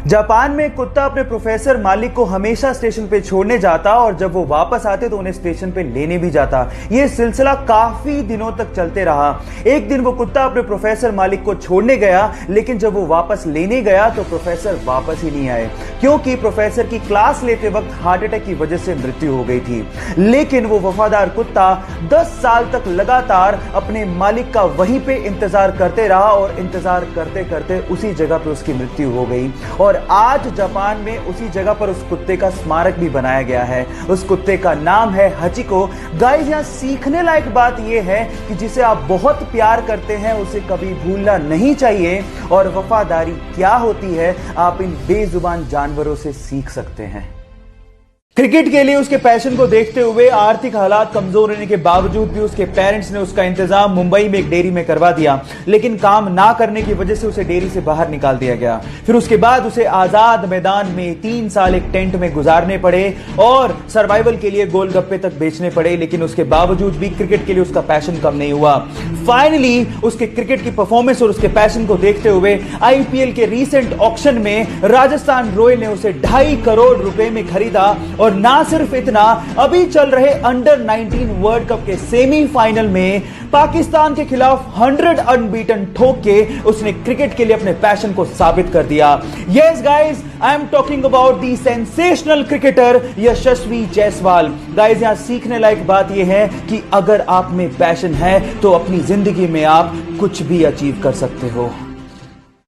Japan में एक कुत्ता अपने प्रोफेसर मालिक को हमेशा स्टेशन पे छोड़ने जाता और जब वो वापस आते तो उन्हें स्टेशन पे लेने भी जाता। ये सिलसिला काफी दिनों तक चलते रहा। एक दिन वो कुत्ता अपने प्रोफेसर मालिक को छोड़ने गया, लेकिन जब वो वापस लेने गया तो प्रोफेसर वापस ही नहीं आए, क्योंकि प्रोफेसर की क्लास लेते वक्त हार्ट अटैक की वजह से मृत्यु हो गई थी। लेकिन वो वफादार कुत्ता 10 साल तक लगातार अपने मालिक का वहीं पे इंतजार करते रहा और इंतजार करते करते उसी जगह पे उसकी मृत्यु हो गई। और आज जापान में उसी जगह पर उस कुत्ते का स्मारक भी बनाया गया है। उस कुत्ते का नाम है हचिको। गाइस, यहां सीखने लायक बात यह है कि जिसे आप बहुत प्यार करते हैं उसे कभी भूलना नहीं चाहिए, और वफादारी क्या होती है आप इन बेजुबान जानवरों से सीख सकते हैं। क्रिकेट के लिए उसके पैशन को देखते हुए आर्थिक हालात कमजोर होने के बावजूद भी उसके पेरेंट्स ने उसका इंतजाम मुंबई में एक डेयरी में करवा दिया, लेकिन काम ना करने की वजह से उसे डेयरी से बाहर निकाल दिया गया। फिर उसके बाद उसे आजाद मैदान में 3 साल एक टेंट में गुजारने पड़े और सर्वाइवल के लिए गोलगप्पे तक बेचने पड़े, लेकिन उसके बावजूद भी क्रिकेट के लिए उसका पैशन कम नहीं हुआ। फाइनली उसके क्रिकेट की परफॉर्मेंस और उसके पैशन को देखते हुए आईपीएल के रीसेंट ऑक्शन में राजस्थान रॉयल ने उसे 2.5 करोड़ रुपए में खरीदा। और ना सिर्फ इतना, अभी चल रहे अंडर 19 वर्ल्ड कप के सेमीफाइनल में पाकिस्तान के खिलाफ 100 अनबीटन ठोक के उसने क्रिकेट के लिए अपने पैशन को साबित कर दिया। Yes guys, I am talking about the sensational cricketer Yashasvi Jaiswal. Guys, यहां सीखने लायक बात यह है कि अगर आप में पैशन है तो अपनी जिंदगी में आप कुछ भी अचीव कर सकते हो।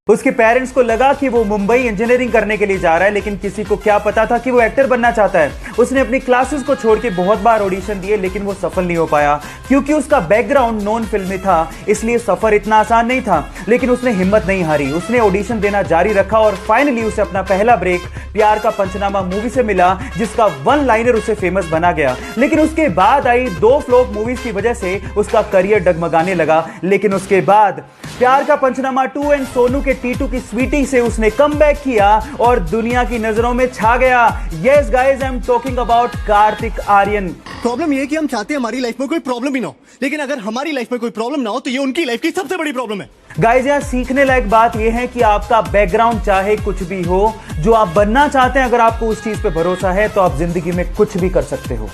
उसके पेरेंट्स को लगा कि वो मुंबई इंजीनियरिंग करने के लिए जा रहा है, लेकिन किसी को क्या पता था कि वो एक्टर बनना चाहता है। उसने अपनी क्लासेस को छोड़ के बहुत बार ऑडिशन दिए, लेकिन वो सफल नहीं हो पाया, क्योंकि उसका बैकग्राउंड नॉन फिल्मी था, इसलिए सफर इतना आसान नहीं था। लेकिन उसने हिम्मत नहीं हारी, उसने ऑडिशन देना जारी रखा और फाइनली उसे अपना पहला ब्रेक प्यार का पंचनामा मूवी से मिला, जिसका वन लाइनर उसे फेमस बना गया। लेकिन उसके बाद आई 2 फ्लॉप मूवीज की वजह से उसका करियर डगमगाने लगा। लेकिन उसके बाद प्यार का पंचनामा 2 एंड सोनू के टीटू की स्वीटी से उसने कमबैक किया और दुनिया की नजरों में छा गया। Yes guys, I am talking about Kartik Aaryan. Problem ये है कि हम चाहते हैं हमारी लाइफ में कोई प्रॉब्लम ही ना हो, लेकिन अगर हमारी लाइफ में कोई प्रॉब्लम ना हो तो ये उनकी लाइफ की सबसे बड़ी प्रॉब्लम है। गाइस, यहां सीखने लायक बात यह है कि आपका बैकग्राउंड चाहे कुछ भी हो, जो आप बनना चाहते हैं, अगर आपको उस चीज पे भरोसा है तो आप जिंदगी में कुछ भी कर सकते हो।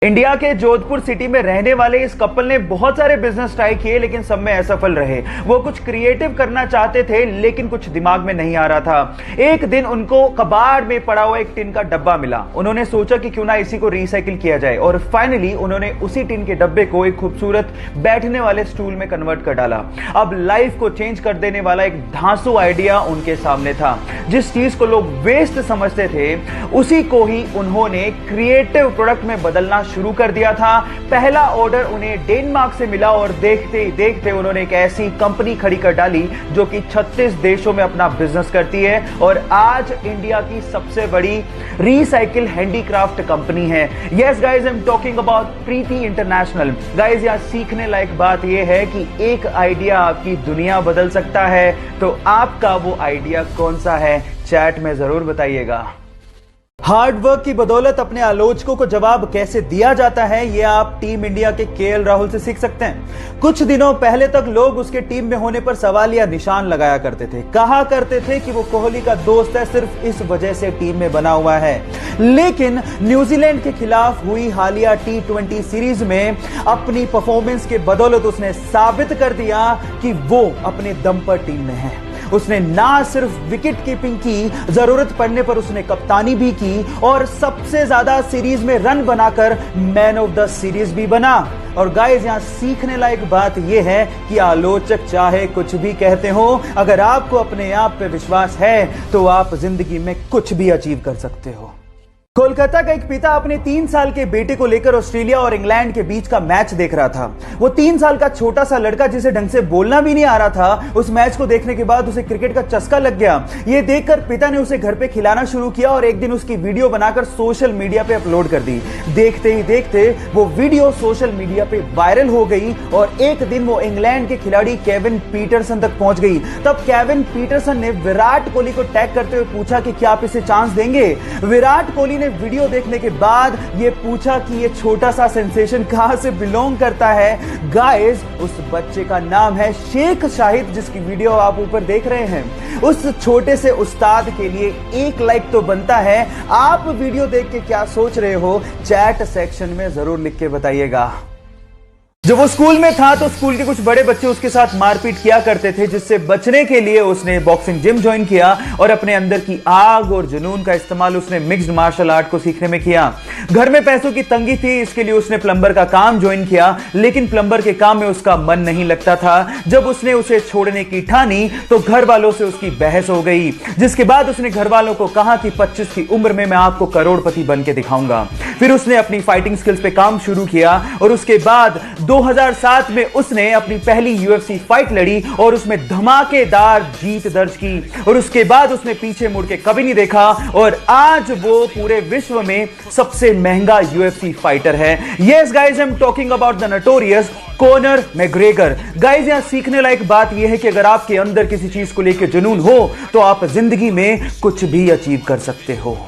इंडिया के जोधपुर सिटी में रहने वाले इस कपल ने बहुत सारे बिजनेस ट्राई किए, लेकिन सब में असफल रहे। वो कुछ क्रिएटिव करना चाहते थे, लेकिन कुछ दिमाग में नहीं आ रहा था। एक दिन उनको कबाड़ में पड़ा हुआ एक टिन का डब्बा मिला। उन्होंने सोचा कि क्यों ना इसी को रिसाइकिल किया जाए, और फाइनली उन्होंने उसी टिन के डब्बे को एक खूबसूरत बैठने वाले स्टूल में कन्वर्ट कर डाला। अब लाइफ को चेंज कर देने वाला एक धांसू आइडिया उनके सामने था। जिस चीज को लोग वेस्ट समझते थे, उसी को ही उन्होंने क्रिएटिव प्रोडक्ट में बदलना शुरू कर दिया था। पहला ऑर्डर उन्हें डेनमार्क से मिला और देखते ही देखते उन्होंने एक ऐसी कंपनी खड़ी कर डाली जो कि 36 देशों में अपना बिजनेस करती है और आज इंडिया की सबसे बड़ी रीसाइकिल हैंडीक्राफ्ट कंपनी है। Yes guys, I am talking about Preeti international. Guys, यहां सीखने लायक बात यह है कि एक आइडिया आपकी दुनिया बदल सकता है, तो आपका वो आइडिया कौन सा है? चैट में जरूर बताइएगा। हार्ड वर्क की बदौलत अपने आलोचकों को जवाब कैसे दिया जाता है, यह आप टीम इंडिया के केएल राहुल से सीख सकते हैं। कुछ दिनों पहले तक लोग उसके टीम में होने पर सवाल या निशान लगाया करते थे, कहा करते थे कि वो कोहली का दोस्त है, सिर्फ इस वजह से टीम में बना हुआ है। लेकिन न्यूजीलैंड के खिलाफ हुई हालिया T20 सीरीज में अपनी परफॉर्मेंस के बदौलत उसने साबित कर दिया कि वो अपने दम पर टीम में है। उसने ना सिर्फ विकेट कीपिंग की, जरूरत पड़ने पर उसने कप्तानी भी की और सबसे ज्यादा सीरीज में रन बनाकर मैन ऑफ द सीरीज भी बना। और गाइस, यहां सीखने लायक बात यह है कि आलोचक चाहे कुछ भी कहते हो, अगर आपको अपने आप पे विश्वास है तो आप जिंदगी में कुछ भी अचीव कर सकते हो। कोलकाता का एक पिता अपने 3 साल के बेटे को लेकर ऑस्ट्रेलिया और इंग्लैंड के बीच का मैच देख रहा था। वो 3 साल का छोटा सा लड़का जिसे ढंग से बोलना भी नहीं आ रहा था, उस मैच को देखने के बाद उसे क्रिकेट का चस्का लग गया। ये देखकर पिता ने उसे घर पे खिलाना शुरू किया और एक दिन उसकी वीडियो बनाकर सोशल मीडिया पे अपलोड कर दी। देखते ही देखते वो वीडियो सोशल मीडिया पे वायरल हो गई और एक दिन वो इंग्लैंड के खिलाड़ी केविन पीटरसन तक पहुंच गई। तब केविन पीटरसन ने विराट कोहली को टैग करते हुए पूछा कि क्या आप इसे चांस देंगे। विराट कोहली ने वीडियो देखने के बाद ये पूछा कि ये छोटा सा सेंसेशन कहां से बिलोंग करता है। गाइस, उस बच्चे का नाम है शेख शाहिद, जिसकी वीडियो आप ऊपर देख रहे हैं। उस छोटे से उस्ताद के लिए 1 लाइक तो बनता है। आप वीडियो देख के क्या सोच रहे हो, चैट सेक्शन में जरूर लिख के बताइएगा। जब वो स्कूल में था तो स्कूल के कुछ बड़े बच्चे उसके साथ मारपीट किया करते थे, जिससे बचने के लिए उसने बॉक्सिंग जिम ज्वाइन किया और अपने अंदर की आग और जुनून का इस्तेमाल उसने मिक्स्ड मार्शल आर्ट को सीखने में किया। घर में पैसों की तंगी थी, इसके लिए उसने प्लम्बर का काम ज्वाइन किया, लेकिन प्लम्बर के काम में उसका मन नहीं लगता था। जब उसने उसे छोड़ने की ठानी तो घर वालों से उसकी बहस हो गई, जिसके बाद उसने घर वालों को कहा कि 25 की उम्र में मैं आपको करोड़पति बन के दिखाऊंगा। फिर उसने अपनी फाइटिंग स्किल्स पे काम शुरू किया और उसके बाद 2007 में उसने अपनी पहली यूएफसी फाइट लड़ी और उसमें धमाकेदार जीत दर्ज की और उसके बाद उसने पीछे मुड़ के कभी नहीं देखा और आज वो पूरे विश्व में सबसे महंगा यूएफसी फाइटर है। Yes guys, I am talking about the notorious Conor McGregor. Guys, यहां सीखने लायक बात यह है कि अगर आपके अंदर किसी चीज को लेकर जुनून हो तो आप जिंदगी में कुछ भी अचीव कर सकते हो।